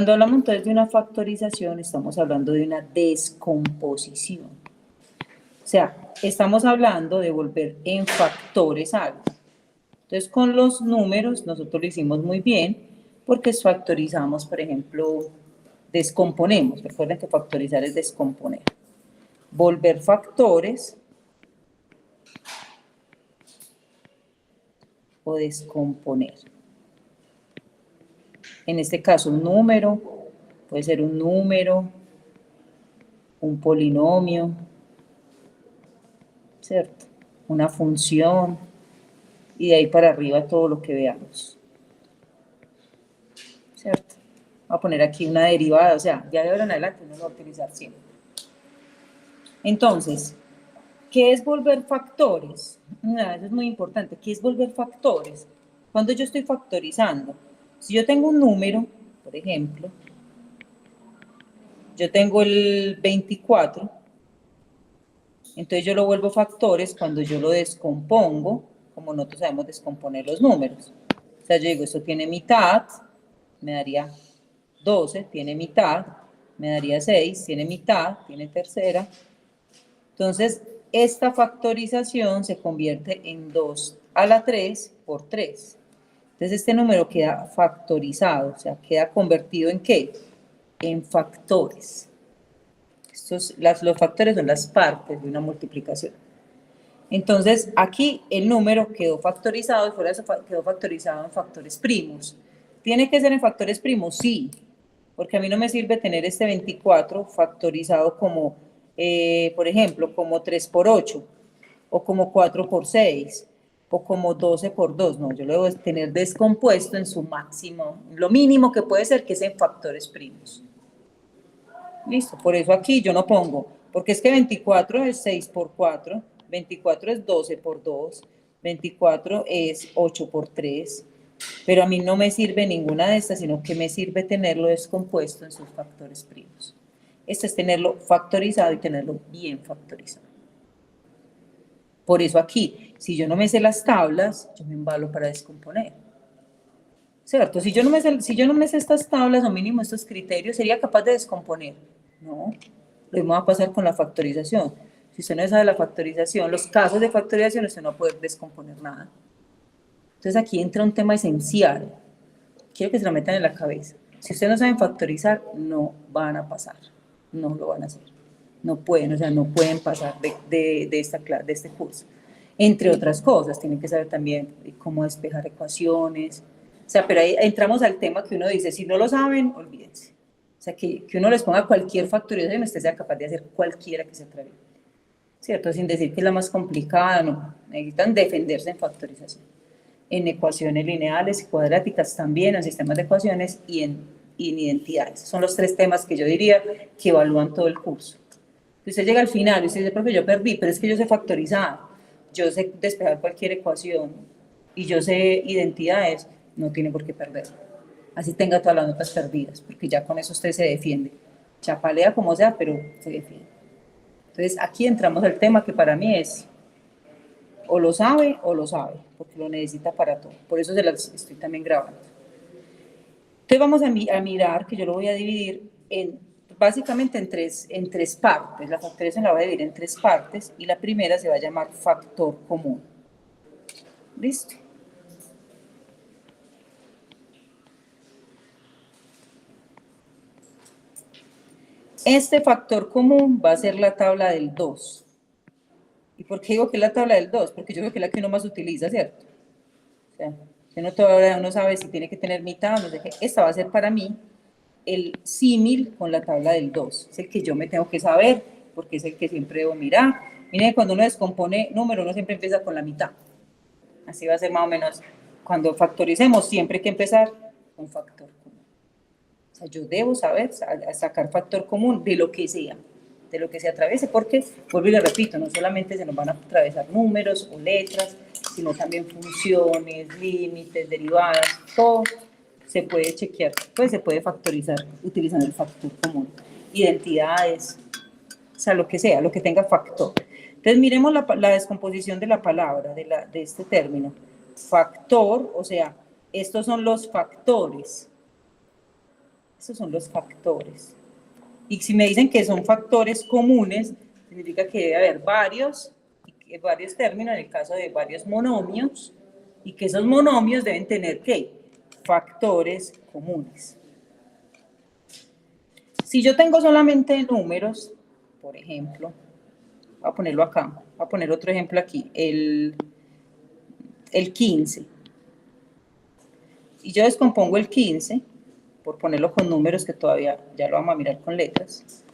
Cuando hablamos entonces de una factorización, estamos hablando de una descomposición. O sea, estamos hablando de volver en factores algo. Entonces, con los números, nosotros lo hicimos muy bien, porque factorizamos, por ejemplo, descomponemos. Recuerden que factorizar es descomponer. Volver factores o descomponer. En este caso, un número, puede ser un número, un polinomio, ¿cierto? Una función, y de ahí para arriba todo lo que veamos, ¿cierto? Voy a poner aquí una derivada, o sea, ya de ahora en adelante uno lo va a utilizar siempre. Entonces, ¿qué es volver factores? Eso es muy importante. ¿Qué es volver factores? Cuando yo estoy factorizando, si yo tengo un número, por ejemplo, yo tengo el 24, entonces yo lo vuelvo factores cuando yo lo descompongo, como nosotros sabemos descomponer los números. O sea, yo digo, esto tiene mitad, me daría 12, tiene mitad, me daría 6, tiene mitad, tiene tercera. Entonces, esta factorización se convierte en 2 a la 3 por 3. Entonces, este número queda factorizado, o sea, queda convertido ¿en qué? En factores. Los factores son las partes de una multiplicación. Entonces, aquí el número quedó factorizado y fuera de eso quedó factorizado en factores primos. ¿Tiene que ser en factores primos? Sí, porque a mí no me sirve tener este 24 factorizado como, por ejemplo, como 3 por 8, o como 4 por 6, o como 12 por 2. No, yo lo debo tener descompuesto en su máximo, lo mínimo que puede ser, que es en factores primos. Listo, por eso aquí yo no pongo, porque es que 24 es 6 por 4, 24 es 12 por 2, 24 es 8 por 3, pero a mí no me sirve ninguna de estas, sino que me sirve tenerlo descompuesto en sus factores primos. Esto es tenerlo factorizado y tenerlo bien factorizado. Por eso aquí, si yo no me sé las tablas, yo me embalo para descomponer. ¿Cierto? Si yo no me sé estas tablas o mínimo estos criterios, ¿sería capaz de descomponer? No. Lo mismo va a pasar con la factorización. Si usted no sabe la factorización, los casos de factorización, usted no va a poder descomponer nada. Entonces aquí entra un tema esencial. Quiero que se lo metan en la cabeza. Si ustedes no saben factorizar, no van a pasar. No lo van a hacer. No pueden, o sea, no pueden pasar de este curso. Entre otras cosas, tienen que saber también cómo despejar ecuaciones. O sea, pero ahí entramos al tema que uno dice, si no lo saben, olvídense. O sea, que uno les ponga cualquier factorización y usted sea capaz de hacer cualquiera que se atreva. ¿Cierto? Sin decir que es la más complicada, no. Necesitan defenderse en factorización. En ecuaciones lineales y cuadráticas también, en sistemas de ecuaciones y en identidades. Son los 3 temas que yo diría que evalúan todo el curso. Si usted llega al final y usted dice, profe, yo perdí, pero es que yo sé factorizar, yo sé despejar cualquier ecuación y yo sé identidades, no tiene por qué perder. Así tenga todas las notas perdidas, porque ya con eso usted se defiende. Chapalea como sea, pero se defiende. Entonces, aquí entramos al tema que para mí es o lo sabe, porque lo necesita para todo. Por eso se las estoy también grabando. Entonces vamos a mirar, que yo lo voy a dividir básicamente en tres partes. La factorización la voy a dividir en 3 partes y la primera se va a llamar factor común. ¿Listo? Este factor común va a ser la tabla del 2. ¿Y por qué digo que es la tabla del 2? Porque yo creo que es la que uno más utiliza, ¿cierto? O sea, uno todavía no sabe si tiene que tener mitad o no sé qué. Esta va a ser para mí el símil con la tabla del 2. Es el que yo me tengo que saber, porque es el que siempre debo mirar. Miren, cuando uno descompone número, uno siempre empieza con la mitad. Así va a ser más o menos. Cuando factoricemos, siempre hay que empezar con factor común. O sea, yo debo saber sacar factor común de lo que sea, de lo que se atraviese, porque, vuelvo y le repito, no solamente se nos van a atravesar números o letras, sino también funciones, límites, derivadas, todo se puede chequear, pues se puede factorizar utilizando el factor común. Identidades, o sea, lo que sea, lo que tenga factor. Entonces, miremos la descomposición de la palabra, de este término. Factor, o sea, estos son los factores. Estos son los factores. Y si me dicen que son factores comunes, significa que debe haber varios términos, en el caso de varios monomios, y que esos monomios deben tener, ¿qué? Factores comunes. Si yo tengo solamente números, por ejemplo, voy a ponerlo acá, voy a poner otro ejemplo aquí, el 15. Y yo descompongo el 15, por ponerlo con números que todavía ya lo vamos a mirar con letras.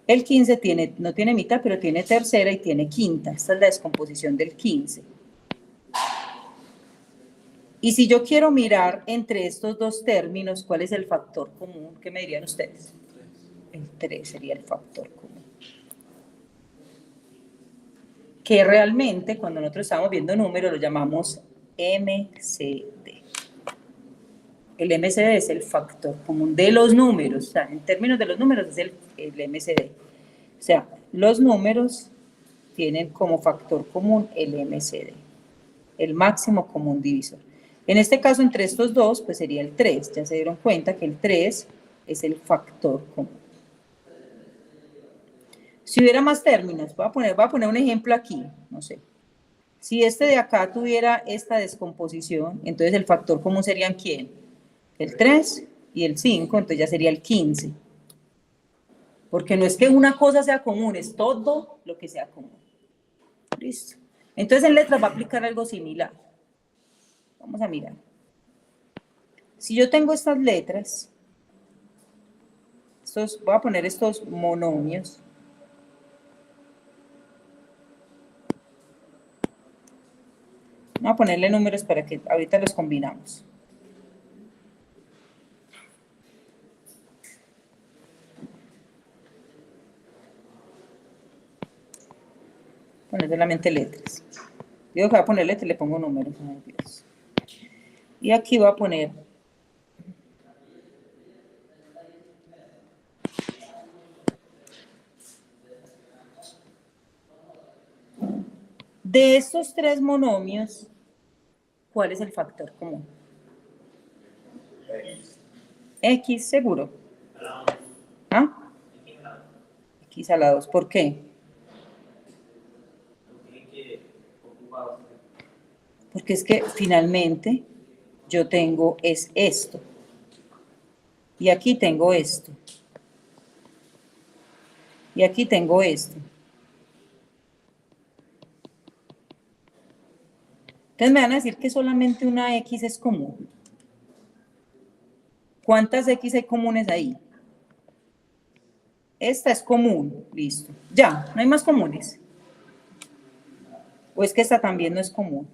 El 15 no tiene mitad, pero tiene tercera y tiene quinta. Esta es la descomposición del 15. Y si yo quiero mirar entre estos dos términos, ¿cuál es el factor común? ¿Qué me dirían ustedes? El 3 sería el factor común. Que realmente, cuando nosotros estamos viendo números, lo llamamos MCD. El MCD es el factor común de los números. O sea, en términos de los números es el MCD. O sea, los números tienen como factor común el MCD, el máximo común divisor. En este caso, entre estos dos, pues sería el 3. Ya se dieron cuenta que el 3 es el factor común. Si hubiera más términos, voy a poner un ejemplo aquí, no sé. Si este de acá tuviera esta descomposición, entonces el factor común serían ¿quién? El 3 y el 5, entonces ya sería el 15. Porque no es que una cosa sea común, es todo lo que sea común. Listo. Entonces en letras va a aplicar algo similar. Vamos a mirar. Si yo tengo estas letras, voy a poner estos monomios. Voy a ponerle números para que ahorita los combinamos. Poner solamente letras. Digo que voy a poner letras y le pongo números. Ay, Dios. Y aquí voy a poner de estos tres monomios, ¿cuál es el factor común? X seguro. ¿Ah? X a la 2. ¿Por qué? Porque es que finalmente yo tengo es esto. Y aquí tengo esto. Y aquí tengo esto. Entonces me van a decir que solamente una X es común. ¿Cuántas X hay comunes ahí? Esta es común, listo. Ya, no hay más comunes. ¿O es que esta también no es común?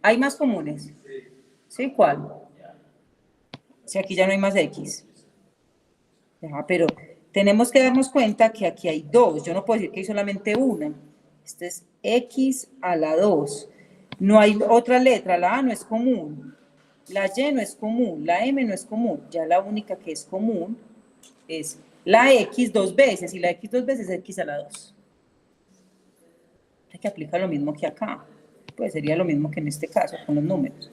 ¿Hay más comunes? ¿Sí? ¿Cuál? Si aquí ya no hay más X. Ya, pero tenemos que darnos cuenta que aquí hay dos. Yo no puedo decir que hay solamente una. Esta es X a la 2. No hay otra letra. La A no es común. La Y no es común. La M no es común. Ya la única que es común es la X dos veces. Y la X dos veces es X a la 2. Hay que aplicar lo mismo que acá. Pues sería lo mismo que en este caso, con los números.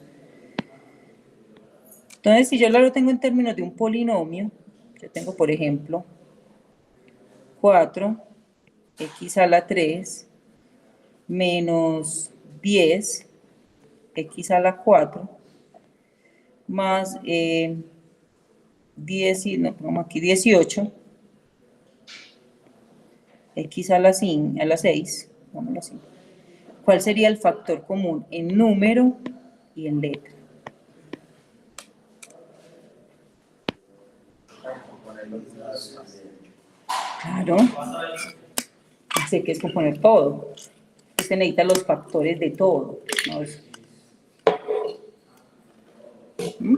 Entonces, si yo lo tengo en términos de un polinomio, yo tengo, por ejemplo, 4x a la 3 menos 10x a la 4 más 10 y no, pongamos aquí 18 x a la 6, pongámoslo así. ¿Cuál sería el factor común en número y en letra? Claro. Sé que es componer todo. Usted necesita los factores de todo, ¿no? ¿Mm?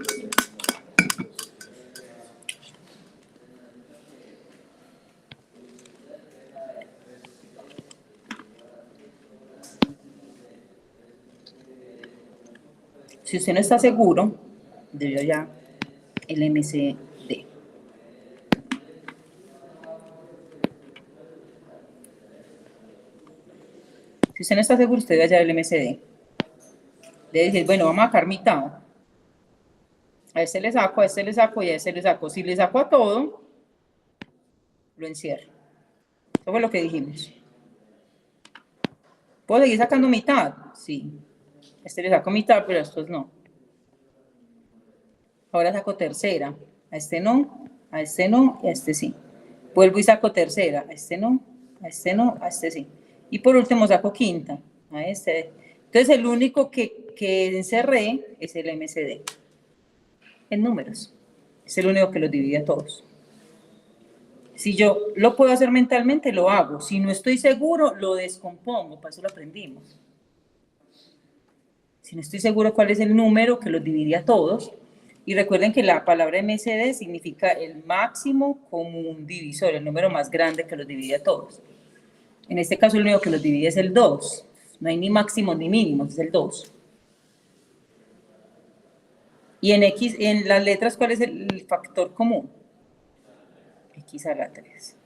Si usted no está seguro, yo ya el MCD. Si usted no está seguro, usted vaya al MCD. Debe decir, bueno, vamos a sacar mitad. A este le saco, a este le saco y a este le saco. Si le saco a todo, lo encierro. Eso fue lo que dijimos. ¿Puedo seguir sacando mitad? Sí. A este le saco mitad, pero a estos no. Ahora saco tercera. A este no, a este no y a este sí. Vuelvo y saco tercera. A este no, a este no, a este sí. Y por último saco quinta. A este. Entonces el único que encerré es el MCD. En números. Es el único que los divide a todos. Si yo lo puedo hacer mentalmente, lo hago. Si no estoy seguro, lo descompongo. Para eso lo aprendimos. Si no estoy seguro cuál es el número que los divide a todos. Y recuerden que la palabra MCD significa el máximo común divisor, el número más grande que los divide a todos. En este caso, el único que los divide es el 2. No hay ni máximo ni mínimo, es el 2. Y en X, en las letras, ¿cuál es el factor común? X a la 3.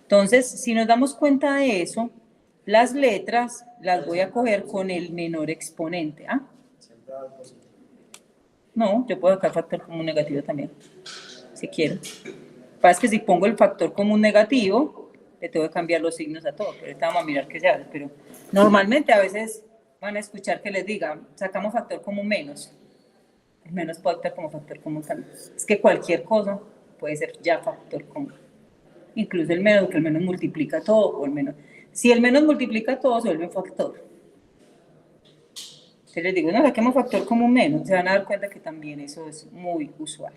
Entonces, si nos damos cuenta de eso, las letras las voy a coger con el menor exponente. ¿Ah? No, yo puedo sacar factor común negativo también, si quiero. Lo que pasa es que si pongo el factor común negativo, le tengo que cambiar los signos a todo, pero ahorita vamos a mirar qué se hace. Pero normalmente a veces van a escuchar que les diga, sacamos factor común menos. El menos puede actuar como factor común también. Es que cualquier cosa puede ser ya factor común. Incluso el menos, que el menos multiplica todo, o el menos. Si el menos multiplica todo, se vuelve un factor. Entonces les digo, no, saquemos factor común menos. Se van a dar cuenta que también eso es muy usual.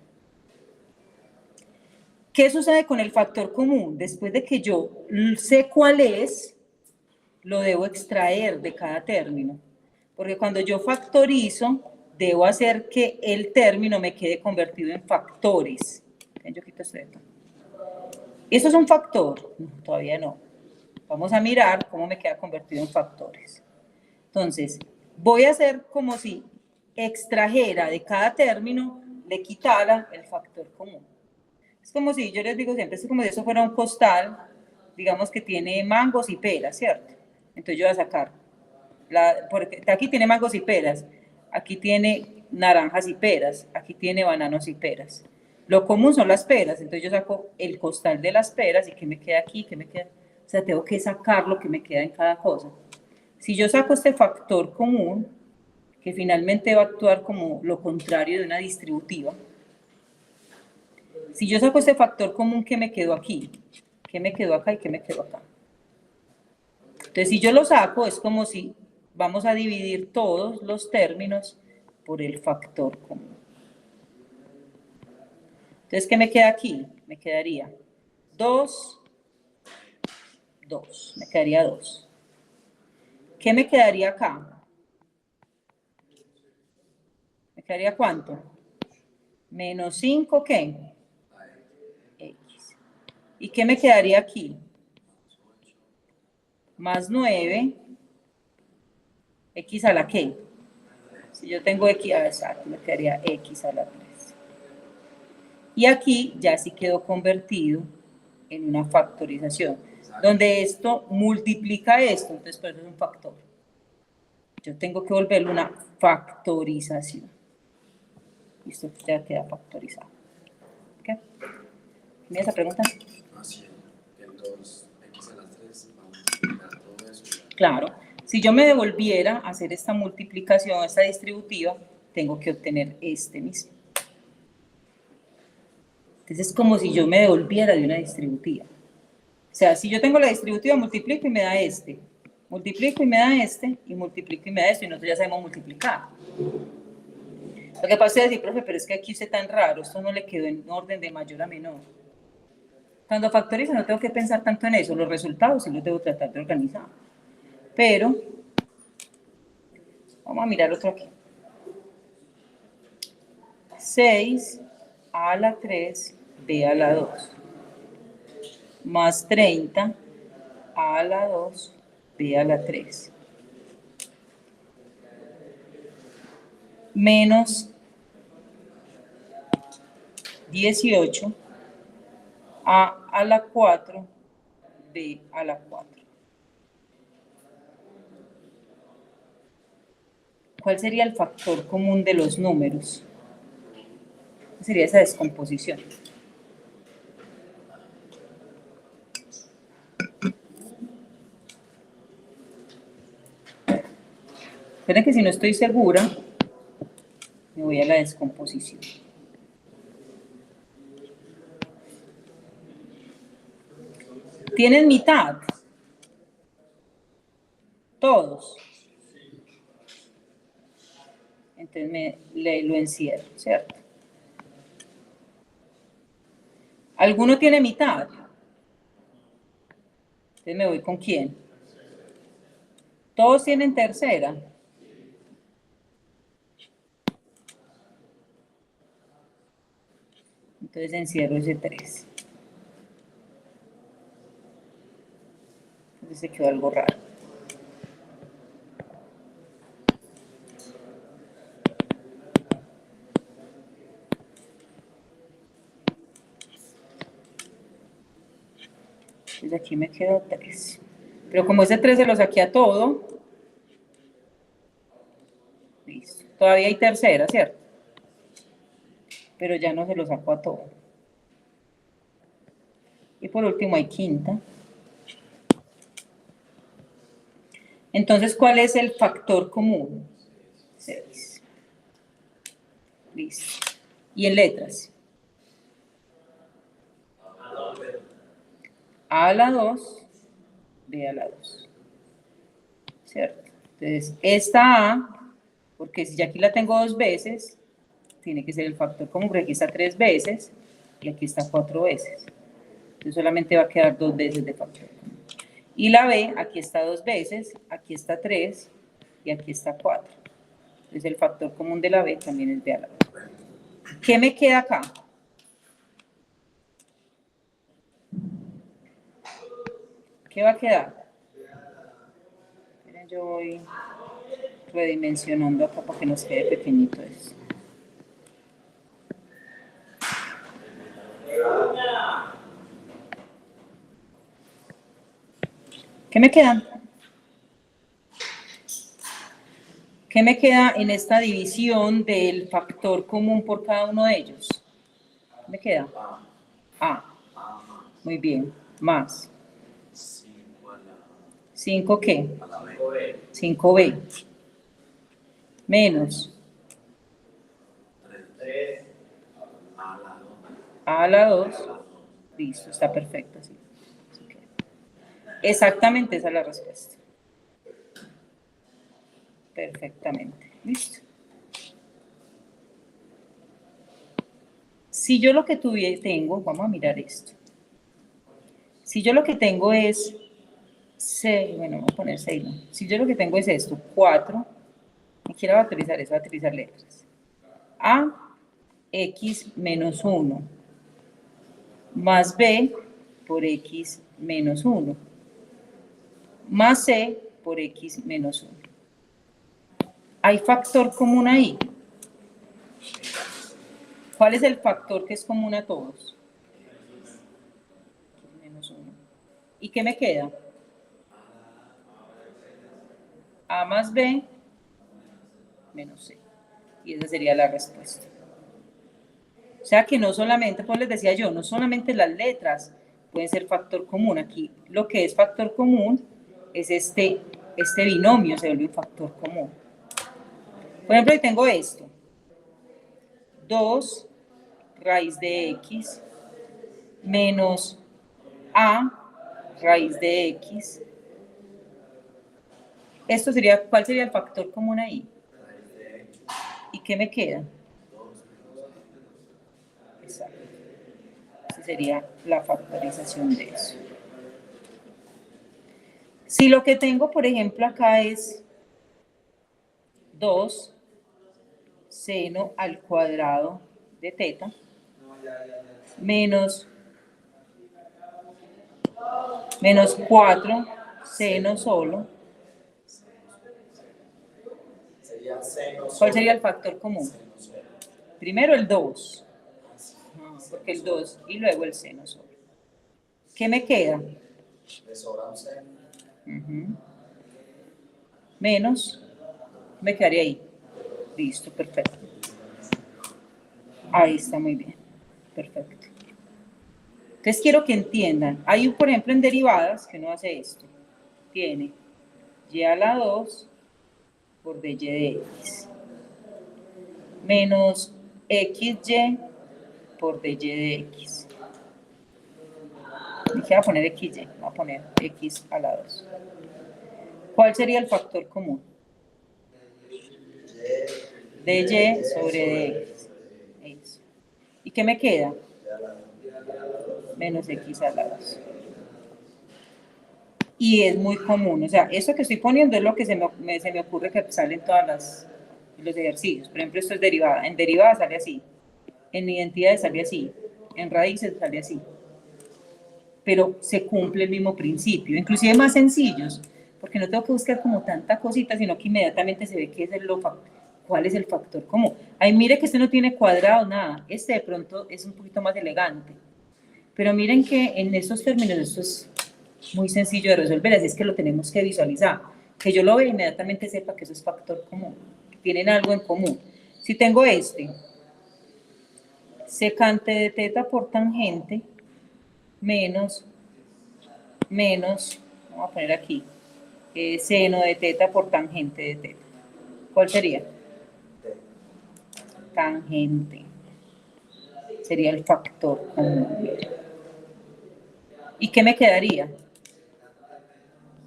¿Qué sucede con el factor común? Después de que yo sé cuál es, lo debo extraer de cada término. Porque cuando yo factorizo, debo hacer que el término me quede convertido en factores. Yo quito esto de acá. ¿Esto es un factor? No, todavía no. Vamos a mirar cómo me queda convertido en factores. Entonces, voy a hacer como si extrajera de cada término, le quitara el factor común. Es como si, yo les digo siempre, es como si eso fuera un costal, digamos que tiene mangos y peras, ¿cierto? Entonces yo voy a sacar, porque aquí tiene mangos y peras, aquí tiene naranjas y peras, aquí tiene bananos y peras. Lo común son las peras, entonces yo saco el costal de las peras y ¿qué me queda aquí? ¿Qué me queda? O sea, tengo que sacar lo que me queda en cada cosa. Si yo saco este factor común, que finalmente va a actuar como lo contrario de una distributiva, si yo saco este factor común, ¿qué me quedó aquí? ¿Qué me quedó acá y qué me quedó acá? Entonces, si yo lo saco, es como si vamos a dividir todos los términos por el factor común. Entonces, ¿qué me queda aquí? Me quedaría 2, 2. Me quedaría 2. ¿Qué me quedaría acá? ¿Me quedaría cuánto? Menos 5, ¿qué? X. ¿Y qué me quedaría aquí? Más 9, X a la qué. Si yo tengo X, exacto, me quedaría X a la 3. Y aquí ya sí quedó convertido en una factorización, donde esto multiplica esto, entonces por eso es un factor. Yo tengo que volverlo una factorización. Y esto ya queda factorizado. ¿Ok? ¿Tienes esa pregunta? Así, el 2x a la 3 va a multiplicar todo eso. Claro. Si yo me devolviera a hacer esta multiplicación, esta distributiva, tengo que obtener este mismo. Entonces es como si yo me devolviera de una distributiva. O sea, si yo tengo la distributiva, multiplico y me da este. Multiplico y me da este, y multiplico y me da esto, y nosotros ya sabemos multiplicar. Lo que pasa es decir, profe, pero es que aquí usted tan raro, esto no le quedó en orden de mayor a menor. Cuando factorizo no tengo que pensar tanto en eso, los resultados sí los debo tratar de organizar. Pero, vamos a mirar otro aquí. 6 a la 3, b a la 2. Más 30 a la 2, b a la 3. Menos 18 a la 4, b a la 4. ¿Cuál sería el factor común de los números? sería esa descomposición. Esperen que si no estoy segura, me voy a la descomposición. ¿Tienen mitad? Todos. Entonces lo encierro, ¿cierto? ¿Alguno tiene mitad? Entonces me voy con quién. ¿Todos tienen tercera? Entonces encierro ese 3. Entonces se quedó algo raro. Entonces aquí me quedó 3. Pero como ese 3 se lo saqué a todo, listo. Todavía hay tercera, ¿cierto? Pero ya no se lo saco a todo. Y por último hay quinta. Entonces, ¿cuál es el factor común? 6. Listo. ¿Y en letras? A a la 2, B a la 2. ¿Cierto? Entonces, esta A, porque si ya aquí la tengo 2 veces, tiene que ser el factor común, porque aquí está 3 veces y aquí está 4 veces. Entonces, solamente va a quedar 2 veces de factor común. Y la B, aquí está 2 veces, aquí está 3 y aquí está 4. Entonces, el factor común de la B también es B a la 2. ¿Qué me queda acá? ¿Qué va a quedar? Miren, yo voy redimensionando acá para que nos quede pequeñito esto. ¿Qué me queda? ¿Qué me queda en esta división del factor común por cada uno de ellos? ¿Qué me queda? A. Muy bien. Más. 5 ¿qué? 5B. Menos. A a la 2. Listo, está perfecto. Así. Exactamente esa es la respuesta. Perfectamente. Listo. Si yo lo que tengo, vamos a mirar esto. Si yo lo que tengo es 6, bueno, vamos a poner 6, no. Si yo lo que tengo es esto, 4, y quiero factorizar eso, factorizar letras. A, X menos 1, más B por X menos 1, más C por X menos 1. ¿Hay factor común ahí? ¿Cuál es el factor que es común a todos? Menos 1. ¿Y qué me queda? A más B menos C. Y esa sería la respuesta. O sea que no solamente, pues les decía yo, no solamente las letras pueden ser factor común. Aquí lo que es factor común es este binomio, se vuelve un factor común. Por ejemplo, yo tengo esto. 2 raíz de X menos A raíz de X. Esto sería, ¿cuál sería el factor común ahí? ¿Y qué me queda? Exacto. Esa sería la factorización de eso. Si lo que tengo, por ejemplo, acá es 2 seno al cuadrado de teta menos 4 seno solo. ¿Cuál sería el factor común? Primero el 2, porque el 2 y luego el seno solo. ¿Qué me queda? Menos, me quedaría ahí. Listo, perfecto. Ahí está, muy bien. Perfecto. Entonces quiero que entiendan. Hay, por ejemplo, en derivadas que uno hace esto. Tiene y a la 2 por dy de x. Menos xy por dy de x. Dije, voy a poner xy. Voy a poner x a la 2. ¿Cuál sería el factor común? dy sobre dx. ¿Y qué me queda? Menos x a la 2. Y es muy común, o sea, eso que estoy poniendo es lo que se me ocurre que sale en todos los ejercicios. Por ejemplo, esto es derivada. En derivada sale así. En identidades sale así. En raíces sale así. Pero se cumple el mismo principio, inclusive más sencillos, porque no tengo que buscar como tanta cosita, sino que inmediatamente se ve qué es cuál es el factor común. Ahí mire que este no tiene cuadrado, nada. Este de pronto es un poquito más elegante. Pero miren que en estos términos esto es muy sencillo de resolver, así es que lo tenemos que visualizar. Que yo lo vea inmediatamente sepa que eso es factor común, que tienen algo en común. Si tengo secante de teta por tangente menos, vamos a poner aquí, seno de teta por tangente de teta. ¿Cuál sería? Tangente. Sería el factor común. ¿Y qué me quedaría?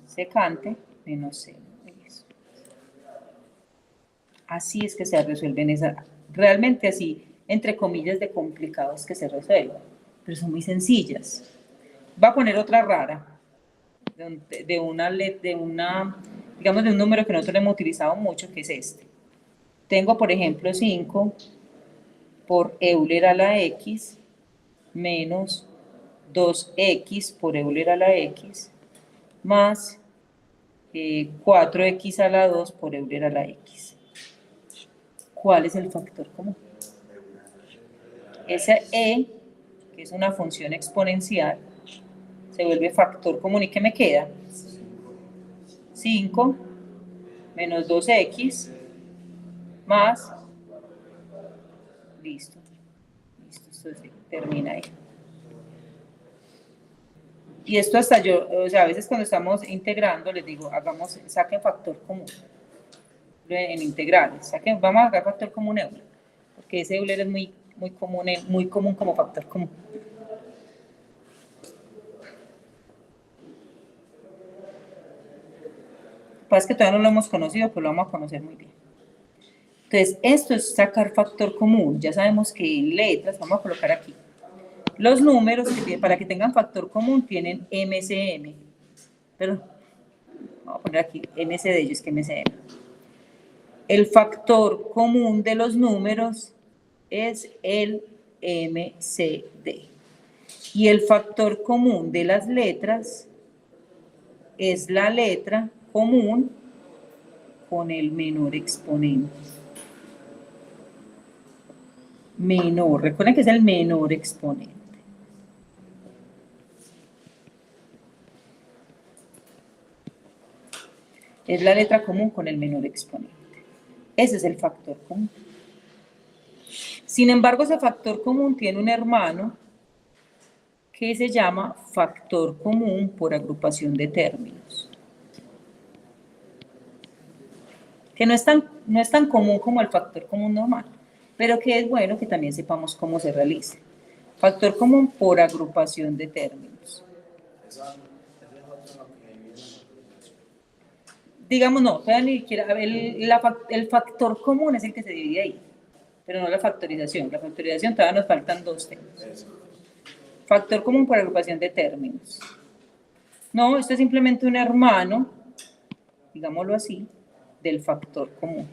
Secante menos seno. Así es que se resuelven esas, realmente así, entre comillas, de complicados que se resuelven, pero son muy sencillas. Va a poner otra rara, de un número que nosotros hemos utilizado mucho, que es este. Tengo, por ejemplo, 5 por Euler a la x menos 2x por Euler a la x más 4x a la 2 por Euler a la x. ¿Cuál es el factor común? Esa e, que es una función exponencial, se vuelve factor común. ¿Y qué me queda? 5 menos 2x más, listo, esto termina ahí. Y esto hasta yo, o sea, a veces cuando estamos integrando, les digo, saquen factor común en integrales, vamos a sacar factor común Euler, porque ese Euler es muy común como factor común. Lo que pasa es que todavía no lo hemos conocido, pero lo vamos a conocer muy bien. Entonces, esto es sacar factor común. Ya sabemos que en letras, vamos a colocar aquí, los números para que tengan factor común tienen MCM. Pero vamos a poner aquí NC de ellos, que MCM. El factor común de los números es el MCD. Y el factor común de las letras es la letra común con el menor exponente. Menor, recuerden que es el menor exponente. Es la letra común con el menor exponente. Ese es el factor común. Sin embargo, ese factor común tiene un hermano que se llama factor común por agrupación de términos. Que no es tan común como el factor común normal, pero que es bueno que también sepamos cómo se realiza. Factor común por agrupación de términos. Digamos, no, ni siquiera, el factor común es el que se divide ahí, pero no la factorización. La factorización todavía nos faltan dos temas. Factor común por agrupación de términos. No, esto es simplemente un hermano, digámoslo así, del factor común.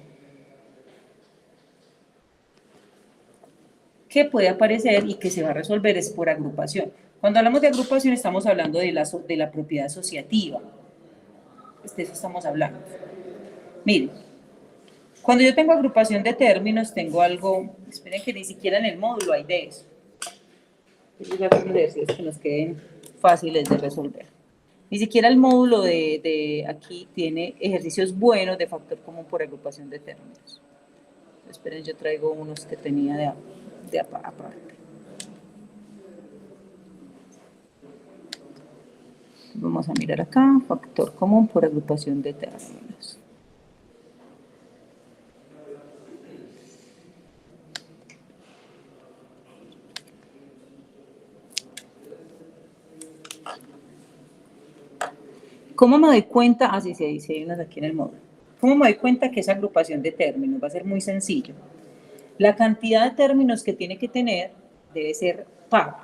Que puede aparecer y que se va a resolver es por agrupación. Cuando hablamos de agrupación estamos hablando de la propiedad asociativa. De eso estamos hablando. Miren, cuando yo tengo agrupación de términos, tengo algo, esperen que ni siquiera en el módulo hay de eso. Voy a hacer ejercicios que nos queden fáciles de resolver. Ni siquiera el módulo de aquí tiene ejercicios buenos de factor común por agrupación de términos. Esperen, yo traigo unos que tenía aparte. Vamos a mirar acá, factor común por agrupación de términos. ¿Cómo me doy cuenta? Ah, sí, hay unas aquí en el módulo. ¿Cómo me doy cuenta que esa agrupación de términos va a ser muy sencillo? La cantidad de términos que tiene que tener debe ser par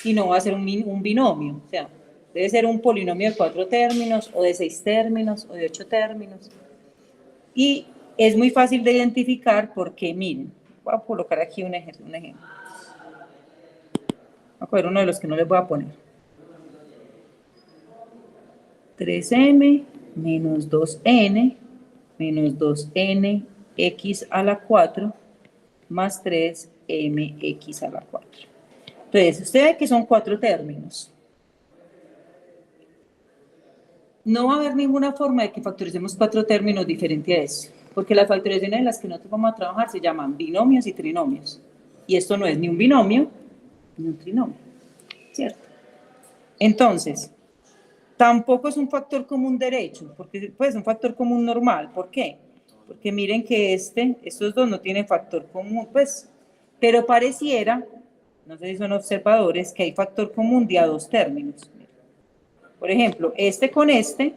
y no va a ser un binomio, o sea, debe ser un polinomio de 4 términos o de 6 términos o de 8 términos. Y es muy fácil de identificar porque, miren, voy a colocar aquí un ejemplo. Voy a coger uno de los que no les voy a poner. 3m menos 2n menos 2n x a la 4 más 3mx a la 4. Entonces, usted ve que son 4 términos. No va a haber ninguna forma de que factoricemos 4 términos diferentes a eso, porque las factorizaciones en las que nosotros vamos a trabajar se llaman binomios y trinomios. Y esto no es ni un binomio ni un trinomio, ¿cierto? Entonces, tampoco es un factor común derecho, porque pues, es un factor común normal. ¿Por qué? Porque miren que estos dos no tienen factor común, pues, pero pareciera, no sé si son observadores, que hay factor común de a 2 términos. Por ejemplo, este con este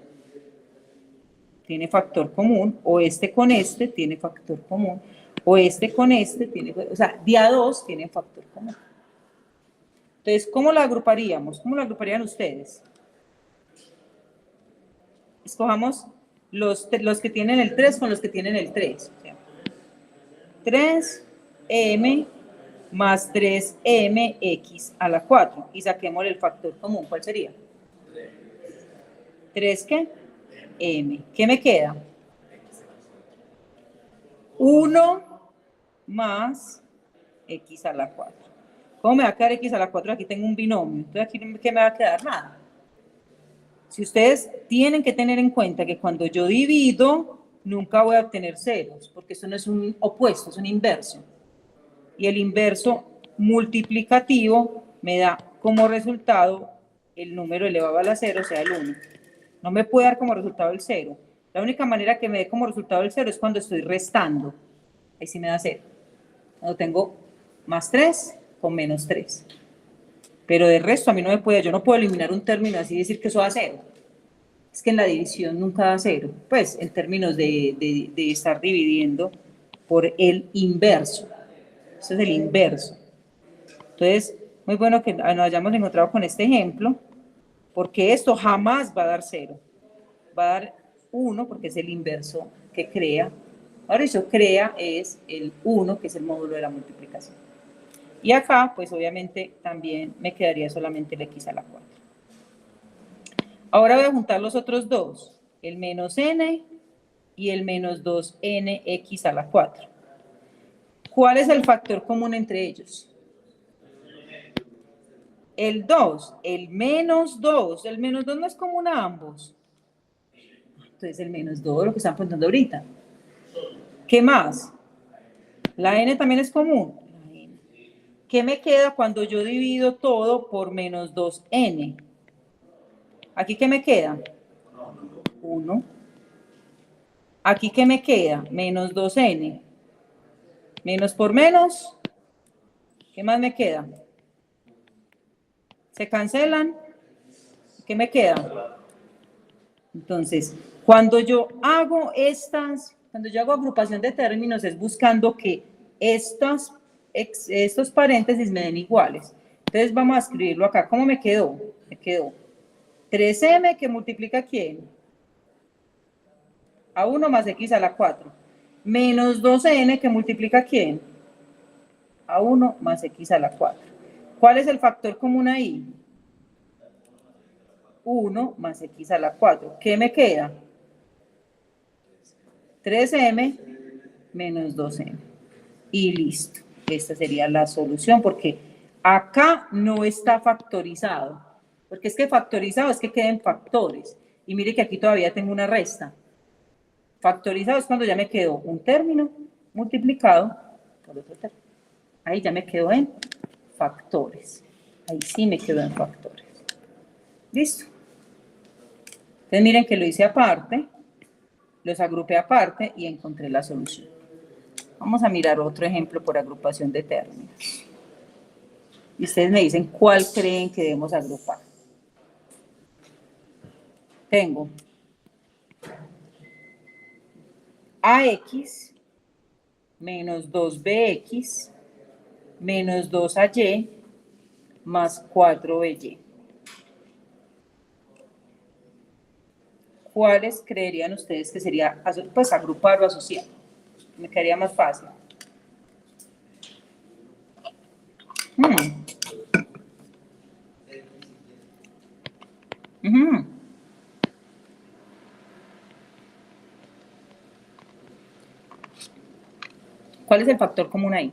tiene factor común, o este con este tiene factor común, o este con este tiene, o sea, de a 2 tienen factor común. Entonces, ¿cómo la agruparíamos? ¿Cómo la agruparían ustedes? Escojamos los que tienen el 3 con los que tienen el 3. O sea, 3m más 3mx a la 4. Y saquemos el factor común. ¿Cuál sería? 3, ¿qué? M. ¿Qué me queda? 1 más x a la 4. ¿Cómo me va a quedar x a la 4? Aquí tengo un binomio. Entonces, aquí, ¿qué me va a quedar? Nada. Si ustedes tienen que tener en cuenta que cuando yo divido, nunca voy a obtener ceros, porque eso no es un opuesto, es un inverso. Y el inverso multiplicativo me da como resultado el número elevado a la 0, o sea, el 1. No me puede dar como resultado el 0. La única manera que me dé como resultado el 0 es cuando estoy restando. Ahí sí me da 0. Cuando tengo más 3 con menos 3. Pero de resto a mí no me puede, yo no puedo eliminar un término así y decir que eso da 0. Es que en la división nunca da 0, pues en términos de estar dividiendo por el inverso. Eso es el inverso. Entonces, muy bueno que nos hayamos encontrado con este ejemplo, porque esto jamás va a dar 0. Va a dar 1 porque es el inverso que crea. Ahora eso crea es el 1, que es el módulo de la multiplicación. Y acá, pues obviamente también me quedaría solamente el x a la 4. Ahora voy a juntar los otros dos, el menos n y el menos 2nx a la 4. ¿Cuál es el factor común entre ellos? El 2, el menos 2. El menos 2 no es común a ambos. Entonces el menos 2, lo que están poniendo ahorita. ¿Qué más? La n también es común. ¿Qué me queda cuando yo divido todo por menos 2n? ¿Aquí qué me queda? 1. ¿Aquí qué me queda? Menos 2n. Menos por menos. ¿Qué más me queda? ¿Se cancelan? ¿Qué me queda? Entonces, cuando yo hago agrupación de términos, es buscando que estos paréntesis me den iguales. Entonces, vamos a escribirlo acá. ¿Cómo me quedó? Me quedó 3m que multiplica ¿quién? A 1 más x a la 4. Menos 2n que multiplica ¿quién? A 1 más x a la 4. ¿Cuál es el factor común ahí? 1 más x a la 4. ¿Qué me queda? 3m menos 2m. Y listo. Esta sería la solución porque acá no está factorizado. Porque es que factorizado es que queden factores. Y mire que aquí todavía tengo una resta. Factorizado es cuando ya me quedó un término multiplicado por otro término. Ahí ya me quedo en factores. Ahí sí me quedo en factores. ¿Listo? Entonces miren que lo hice aparte, los agrupé aparte y encontré la solución. Vamos a mirar otro ejemplo por agrupación de términos. Y ustedes me dicen cuál creen que debemos agrupar. Tengo AX menos 2BX menos 2AY más 4BY. ¿Cuáles creerían ustedes que sería, pues, agrupar o asociar? Me quedaría más fácil. ¿Cuál es el factor común ahí?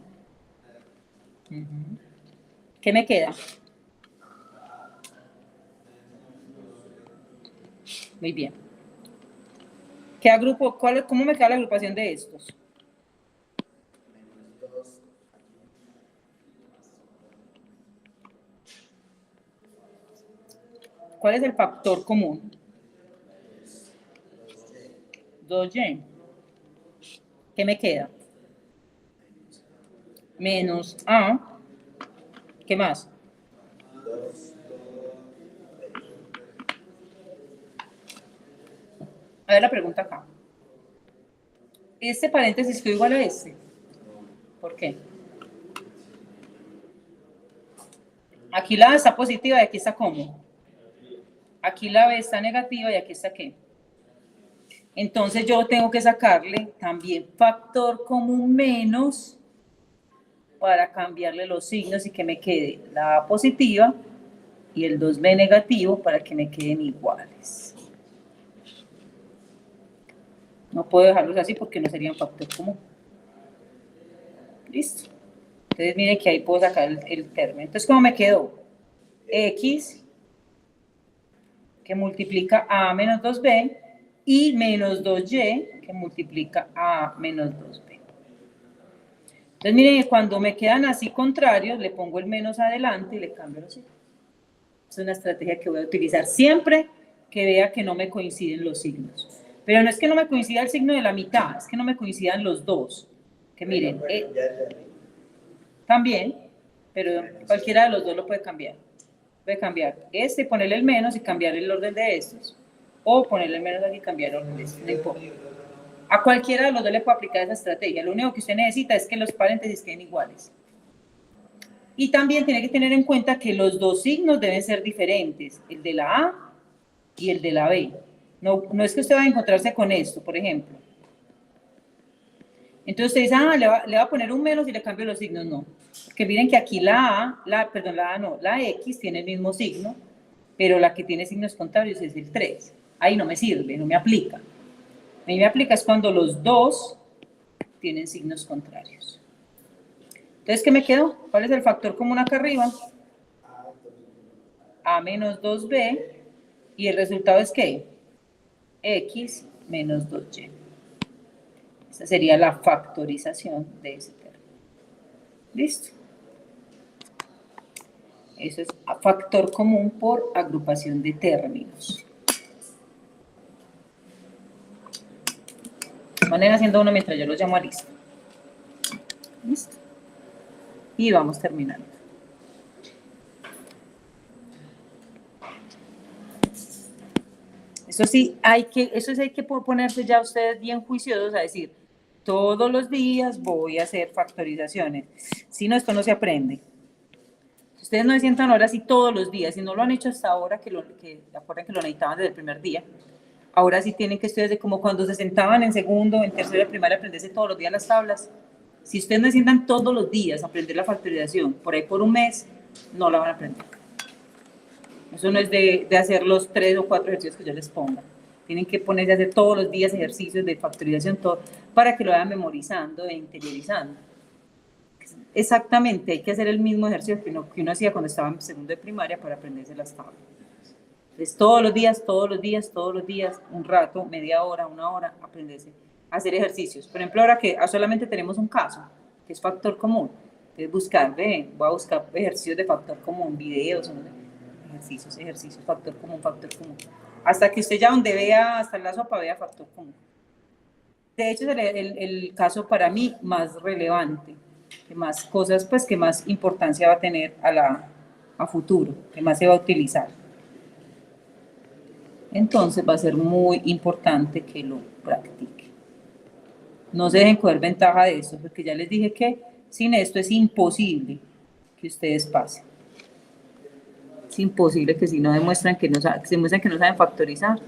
¿Qué me queda? Muy bien. ¿Qué agrupo? ¿Cómo me queda la agrupación de estos? ¿Cuál es el factor común? 2y. ¿Qué me queda? Menos a. ¿Qué más? A ver la pregunta acá. ¿Este paréntesis quedó igual a este? ¿Por qué? Aquí la A está positiva y aquí está ¿cómo? Aquí la B está negativa y aquí está ¿qué? Entonces yo tengo que sacarle también factor común menos para cambiarle los signos y que me quede la A positiva y el 2B negativo para que me queden iguales. No puedo dejarlos así porque no serían factor común. Listo. Entonces miren que ahí puedo sacar el término. Entonces, ¿cómo me quedó? X que multiplica A menos 2B y menos 2Y que multiplica A menos 2B. Entonces miren que cuando me quedan así contrarios, le pongo el menos adelante y le cambio los signos. Es una estrategia que voy a utilizar siempre que vea que no me coinciden los signos. Pero no es que no me coincida el signo de la mitad, es que no me coincidan los dos. Que miren, también, pero cualquiera de los dos lo puede cambiar. Puede cambiar este, ponerle el menos y cambiar el orden de estos. O ponerle el menos aquí y cambiar el orden de estos, no importa. A cualquiera de los dos le puede aplicar esa estrategia. Lo único que usted necesita es que los paréntesis queden iguales. Y también tiene que tener en cuenta que los dos signos deben ser diferentes, el de la A y el de la B. No es que usted va a encontrarse con esto, por ejemplo. Entonces usted dice, le va a poner un menos y le cambio los signos. No, porque miren que aquí la X tiene el mismo signo, pero la que tiene signos contrarios es el 3. Ahí no me sirve, no me aplica. A mí me aplica es cuando los dos tienen signos contrarios. Entonces, ¿qué me quedó? ¿Cuál es el factor común acá arriba? A menos 2B. ¿Y el resultado es qué? X menos 2Y. Esta sería la factorización de ese término. ¿Listo? Eso es factor común por agrupación de términos. Van a ir haciendo uno mientras yo los llamo a lista. ¿Listo? Y vamos terminando. Eso sí hay que ponerse ya ustedes bien juiciosos a decir, todos los días voy a hacer factorizaciones. Si no, esto no se aprende. Si ustedes no se sientan ahora sí todos los días, si no lo han hecho hasta ahora, que acuerdan que lo necesitaban desde el primer día, ahora sí tienen que estudiar como cuando se sentaban en segundo, en tercero de primaria, aprenderse todos los días las tablas. Si ustedes no se sientan todos los días a aprender la factorización, por ahí por un mes, no la van a aprender. Eso no es de hacer los 3 o 4 ejercicios que yo les ponga. Tienen que ponerse a hacer todos los días ejercicios de factorización, todo, para que lo vayan memorizando e interiorizando. Exactamente, hay que hacer el mismo ejercicio que uno hacía cuando estaba en segundo de primaria para aprenderse las tablas. Entonces, todos los días, un rato, media hora, una hora, aprenderse a hacer ejercicios. Por ejemplo, ahora que solamente tenemos un caso, que es factor común, entonces voy a buscar ejercicios de factor común, videos, no sé, ejercicios, factor común, hasta que usted ya donde vea, hasta en la sopa vea factor común. De hecho, es el caso para mí más relevante, que más cosas, pues que más importancia va a tener a futuro, que más se va a utilizar. Entonces va a ser muy importante que lo practique. No se dejen coger ventaja de eso, porque ya les dije que sin esto es imposible que ustedes pasen. Es imposible que si no demuestran que no saben factorizar,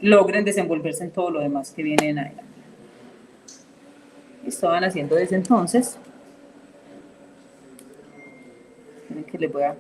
logren desenvolverse en todo lo demás que viene en adelante. Esto van haciendo desde entonces. Miren que les voy a